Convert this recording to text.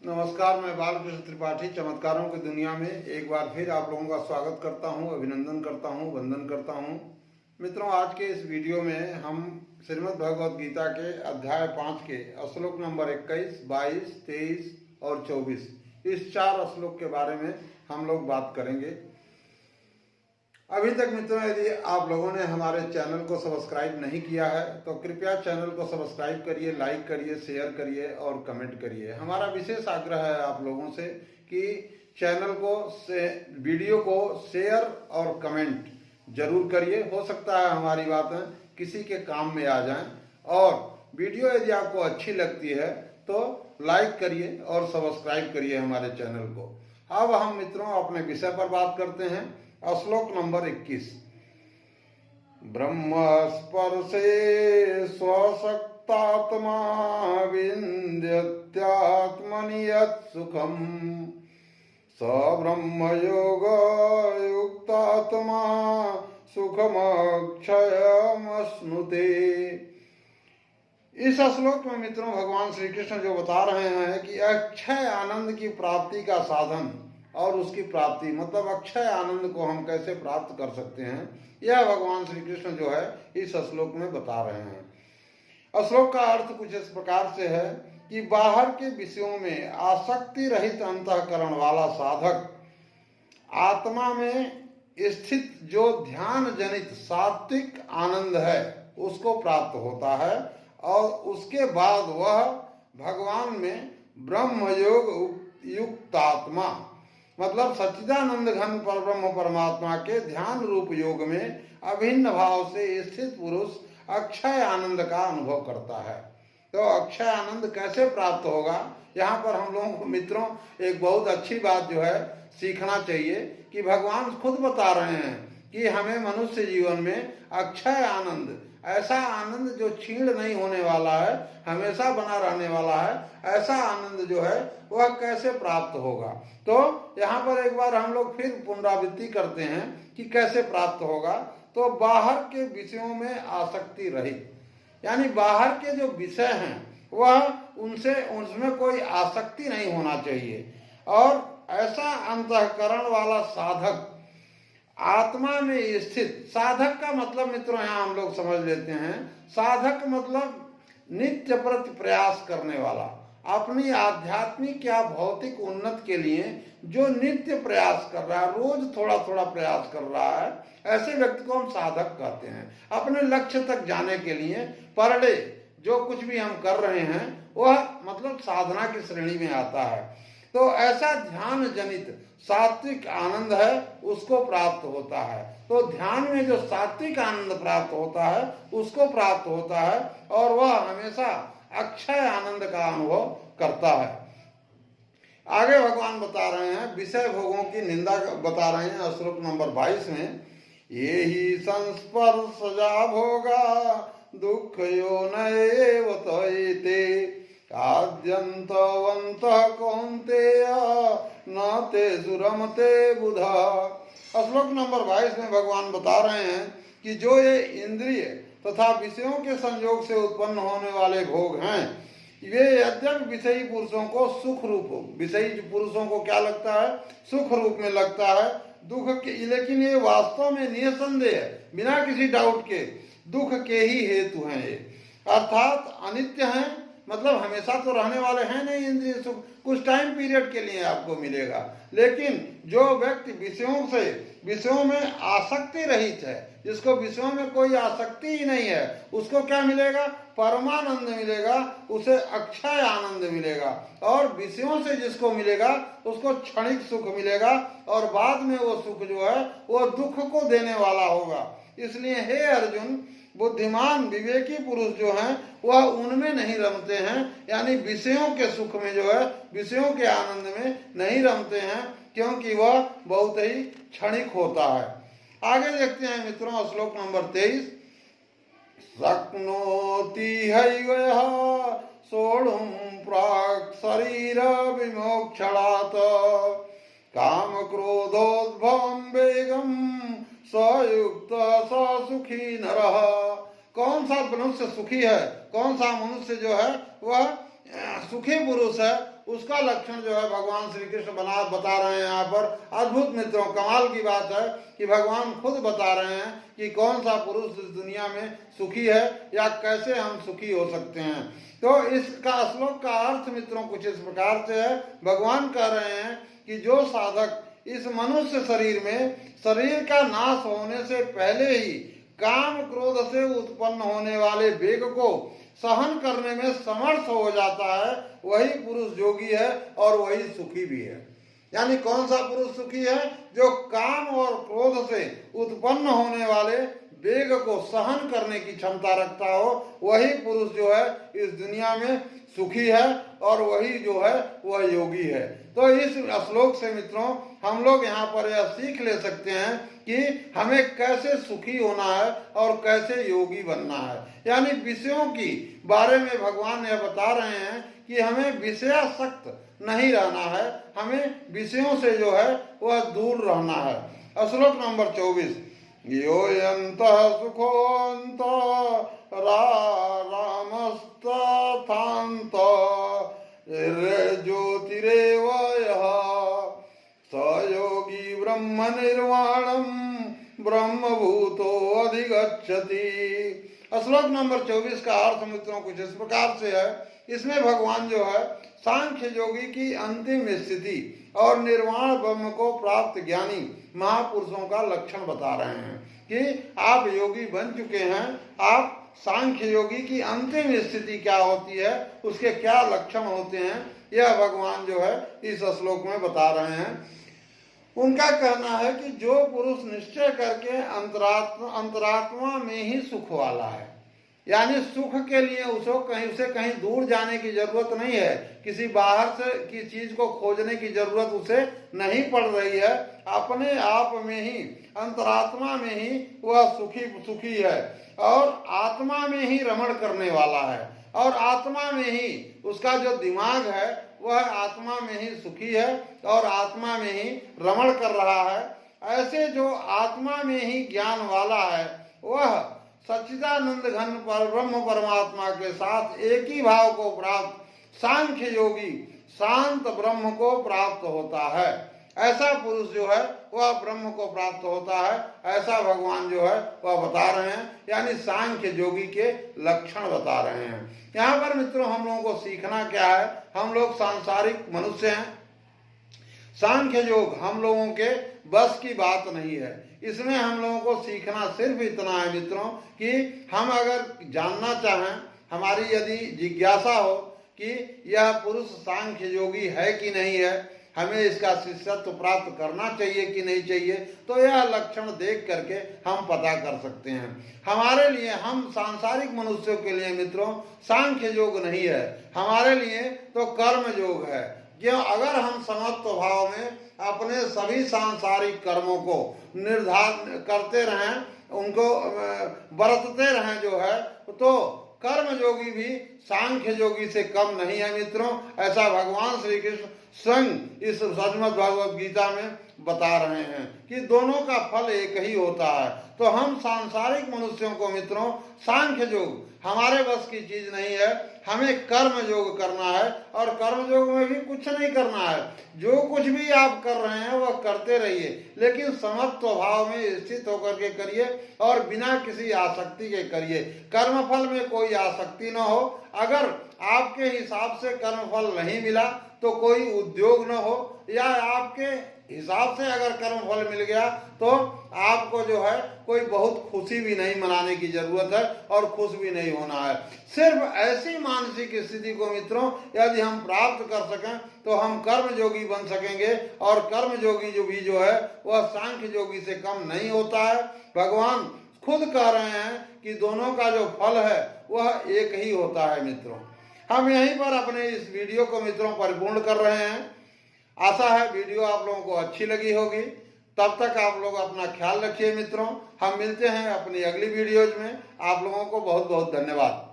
नमस्कार, मैं बालकृष्ण त्रिपाठी चमत्कारों की दुनिया में एक बार फिर आप लोगों का स्वागत करता हूं, अभिनंदन करता हूं, वंदन करता हूं। मित्रों, आज के इस वीडियो में हम श्रीमद् भगवद गीता के अध्याय 5 के श्लोक नंबर 21, 22, 23 और 24 इस 4 श्लोक के बारे में हम लोग बात करेंगे। अभी तक मित्रों, यदि आप लोगों ने हमारे चैनल को सब्सक्राइब नहीं किया है तो कृपया चैनल को सब्सक्राइब करिए, लाइक करिए, शेयर करिए और कमेंट करिए। हमारा विशेष आग्रह है आप लोगों से कि चैनल को वीडियो को शेयर और कमेंट जरूर करिए। हो सकता है हमारी बातें किसी के काम में आ जाएं, और वीडियो यदि आपको अच्छी लगती है तो लाइक करिए और सब्सक्राइब करिए हमारे चैनल को। अब हम मित्रों अपने विषय पर बात करते हैं। श्लोक नंबर 21। ब्रह्म स्पर्शे स्वशक्तात्मा विन्द्यत्यात्मनि यत् सुखम् स ब्रह्म योग युक्तात्मा सुखमक्षयमश्नुते। इस श्लोक में मित्रों भगवान श्री कृष्ण जो बता रहे हैं कि अक्षय आनंद की प्राप्ति का साधन और उसकी प्राप्ति मतलब अक्षय आनंद को हम कैसे प्राप्त कर सकते हैं, यह भगवान श्री कृष्ण जो है इस श्लोक में बता रहे हैं। श्लोक का अर्थ कुछ इस प्रकार से है कि बाहर के विषयों में आसक्ति रहित अंतःकरण वाला साधक आत्मा में स्थित जो ध्यान जनित सात्विक आनंद है उसको प्राप्त होता है, और उसके बाद वह भगवान में ब्रह्म योग युक्तात्मा मतलब सच्चिदानंद घन परब्रह्म परमात्मा के ध्यान रूप योग में अभिन्न भाव से स्थित पुरुष अक्षय आनंद का अनुभव करता है। तो अक्षय आनंद कैसे प्राप्त होगा, यहाँ पर हम लोगों को मित्रों एक बहुत अच्छी बात जो है सीखना चाहिए कि भगवान खुद बता रहे हैं कि हमें मनुष्य जीवन में अक्षय आनंद, ऐसा आनंद जो क्षीण नहीं होने वाला है, हमेशा बना रहने वाला है, ऐसा आनंद जो है वह कैसे प्राप्त होगा। तो यहाँ पर एक बार हम लोग फिर पुनरावृत्ति करते हैं कि कैसे प्राप्त होगा। तो बाहर के विषयों में आसक्ति रहित, यानी बाहर के जो विषय हैं वह उसमें कोई आसक्ति नहीं होना चाहिए, और ऐसा अंतःकरण वाला साधक आत्मा में स्थित। साधक का मतलब मित्रों यहाँ हम लोग समझ लेते हैं, साधक मतलब नित्य प्रति प्रयास करने वाला, अपनी आध्यात्मिक या भौतिक उन्नति के लिए जो नित्य प्रयास कर रहा है, रोज थोड़ा थोड़ा प्रयास कर रहा है, ऐसे व्यक्ति को हम साधक कहते हैं। अपने लक्ष्य तक जाने के लिए पर डे जो कुछ भी हम कर रहे हैं वह मतलब साधना की श्रेणी में आता है। तो ऐसा ध्यान जनित सात्विक आनंद है उसको प्राप्त होता है। तो ध्यान में जो सात्विक आनंद प्राप्त होता है उसको प्राप्त होता है, और वह हमेशा अक्षय आनंद का अनुभव करता है। आगे भगवान बता रहे हैं, विषय भोगों की निंदा बता रहे हैं श्लोक नंबर 22 में। ये ही संस्पर्शजा भोगा दुख योनयेव तयेते आद्यन्तवन्तः कौन्तेय न ते सुरमते बुधा। श्लोक नंबर 22 में भगवान बता रहे हैं कि जो ये इंद्रिय तथा विषयों के संयोग से उत्पन्न होने वाले भोग हैं, वे यद्यपि विषयी पुरुषों को सुख रूप, विषयी पुरुषों को क्या लगता है, सुख रूप में लगता है, दुख के, लेकिन ये वास्तव में निसंदेह बिना किसी डाउट के दुख के ही हेतु हैं। ये अर्थात अनित्य हैं, मतलब हमेशा तो रहने वाले हैं नहीं। इंद्रिय सुख कुछ टाइम पीरियड के लिए आपको मिलेगा, लेकिन जो व्यक्ति विषयों में आसक्ति रहित है, जिसको विषयों में कोई आसक्ति ही नहीं है, उसको क्या मिलेगा, परमानंद मिलेगा, उसे अक्षय आनंद मिलेगा। और विषयों से जिसको मिलेगा उसको क्षणिक सुख मिलेगा, और बाद में वो सुख जो है वो दुख को देने वाला होगा। इसलिए हे अर्जुन, बुद्धिमान विवेकी पुरुष जो हैं वह उनमें नहीं रमते हैं, यानी विषयों के सुख में जो है, विषयों के आनंद में नहीं रमते हैं, क्योंकि वह बहुत ही क्षणिक होता है। आगे देखते हैं मित्रों श्लोक नंबर 23। शक्नोति हैवयः सोढुं प्राक् शरीर विमोक्षणात् काम क्रोधोद्भवं वेगं सयुक्त स सुखी नरः। कौन सा मनुष्य सुखी है, कौन सा मनुष्य जो है वह सुखी पुरुष है, उसका लक्षण जो है भगवान श्री कृष्ण बता रहे हैं यहाँ पर। अद्भुत मित्रों, कमाल की बात है कि भगवान खुद बता रहे हैं कि कौन सा पुरुष इस दुनिया में सुखी है या कैसे हम सुखी हो सकते हैं। तो इसका श्लोक का अर्थ मित्रों कुछ इस प्रकार से है। भगवान कह रहे हैं कि जो साधक इस मनुष्य शरीर में शरीर का नाश होने से पहले ही काम क्रोध से उत्पन्न होने वाले वेग को सहन करने में समर्थ हो जाता है, वही पुरुष योगी है और वही सुखी भी है। यानी कौन सा पुरुष सुखी है? जो काम और क्रोध से उत्पन्न होने वाले वेग को सहन करने की क्षमता रखता हो, वही पुरुष जो है इस दुनिया में सुखी है और वही जो है वह योगी है। तो इस श्लोक से मित्रों हम लोग यहाँ पर यह सीख ले सकते हैं कि हमें कैसे सुखी होना है और कैसे योगी बनना है। यानी विषयों की बारे में भगवान यह बता रहे हैं कि हमें विषयासक्त नहीं रहना है, हमें विषयों से जो है वह दूर रहना है। श्लोक नंबर 24, योयन्तः सुखोऽन्त रामस्तथान्त ज्योतिरेव यः स योगी ब्रह्म निर्वाणम ब्रह्मभूतो अधिगच्छति। श्लोक नंबर 24 का अर्थ मित्रों कुछ इस प्रकार से है। इसमें भगवान जो है सांख्य योगी की अंतिम स्थिति और निर्वाण ब्रह्म को प्राप्त ज्ञानी महापुरुषों का लक्षण बता रहे हैं कि आप योगी बन चुके हैं, आप सांख्य योगी की अंतिम स्थिति क्या होती है, उसके क्या लक्षण होते हैं, यह भगवान जो है इस श्लोक में बता रहे हैं। उनका कहना है कि जो पुरुष निश्चय करके अंतरात्मा में ही सुख वाला है, यानी सुख के लिए उसे कहीं दूर जाने की जरूरत नहीं है, किसी बाहर से की चीज को खोजने की जरूरत उसे नहीं पड़ रही है, अपने आप में ही अंतरात्मा में ही वह सुखी है और आत्मा में ही रमण करने वाला है और आत्मा में ही उसका जो दिमाग है वह आत्मा में ही सुखी है और आत्मा में ही रमण कर रहा है। ऐसे जो आत्मा में ही ज्ञान वाला है वह सच्चिदानंद घन पर ब्रह्म परमात्मा के साथ एक ही भाव को प्राप्त सांख्य योगी शांत ब्रह्म को प्राप्त होता है। ऐसा पुरुष जो है वह ब्रह्म को प्राप्त होता है, ऐसा भगवान जो है वह बता रहे हैं, यानी सांख्य योगी के लक्षण बता रहे हैं। यहाँ पर मित्रों हम लोगों को सीखना क्या है? हम लोग सांसारिक मनुष्य हैं, सांख्य योग हम लोगों के बस की बात नहीं है। इसमें हम लोगों को सीखना सिर्फ इतना है मित्रों कि हम अगर जानना चाहें, हमारी यदि जिज्ञासा हो कि यह पुरुष सांख्य योगी है कि नहीं है, हमें इसका शिष्यत्व प्राप्त करना चाहिए कि नहीं चाहिए, तो यह लक्षण देख करके हम पता कर सकते हैं। हमारे लिए, हम सांसारिक मनुष्यों के लिए मित्रों सांख्य योग नहीं है, हमारे लिए तो कर्म योग है। क्यों? अगर हम समत्व भाव में अपने सभी सांसारिक कर्मों को निर्धारण करते रहें, उनको बरतते रहें जो है, तो कर्म योगी भी सांख्य योगी से कम नहीं है मित्रों। ऐसा भगवान श्री कृष्ण स्वयं इस श्रीमद् भगवद गीता में बता रहे हैं कि दोनों का फल एक ही होता है। तो हम सांसारिक मनुष्यों को मित्रों सांख्य योग हमारे बस की चीज नहीं है, हमें कर्म योग करना है और कर्म योग में भी कुछ नहीं करना है। जो कुछ भी आप कर रहे हैं वह करते रहिए, लेकिन समत्व भाव में स्थित होकर के करिए और बिना किसी आसक्ति के करिए। कर्मफल में कोई आसक्ति न हो। अगर आपके हिसाब से कर्मफल नहीं मिला तो कोई उद्योग न हो, या आपके हिसाब से अगर कर्मफल मिल गया तो आपको जो है कोई बहुत खुशी भी नहीं मनाने की जरूरत है और खुश भी नहीं होना है। सिर्फ ऐसी मानसिक स्थिति को मित्रों यदि हम प्राप्त कर सकें तो हम कर्म योगी बन सकेंगे, और कर्म योगी जो है वह सांख्य योगी से कम नहीं होता है। भगवान खुद कह रहे हैं कि दोनों का जो फल है वह एक ही होता है मित्रों। हम यहीं पर अपने इस वीडियो को मित्रों परिपूर्ण कर रहे हैं। आशा है वीडियो आप लोगों को अच्छी लगी होगी। तब तक आप लोग अपना ख्याल रखिए मित्रों। हम मिलते हैं अपनी अगली वीडियोज में। आप लोगों को बहुत बहुत धन्यवाद।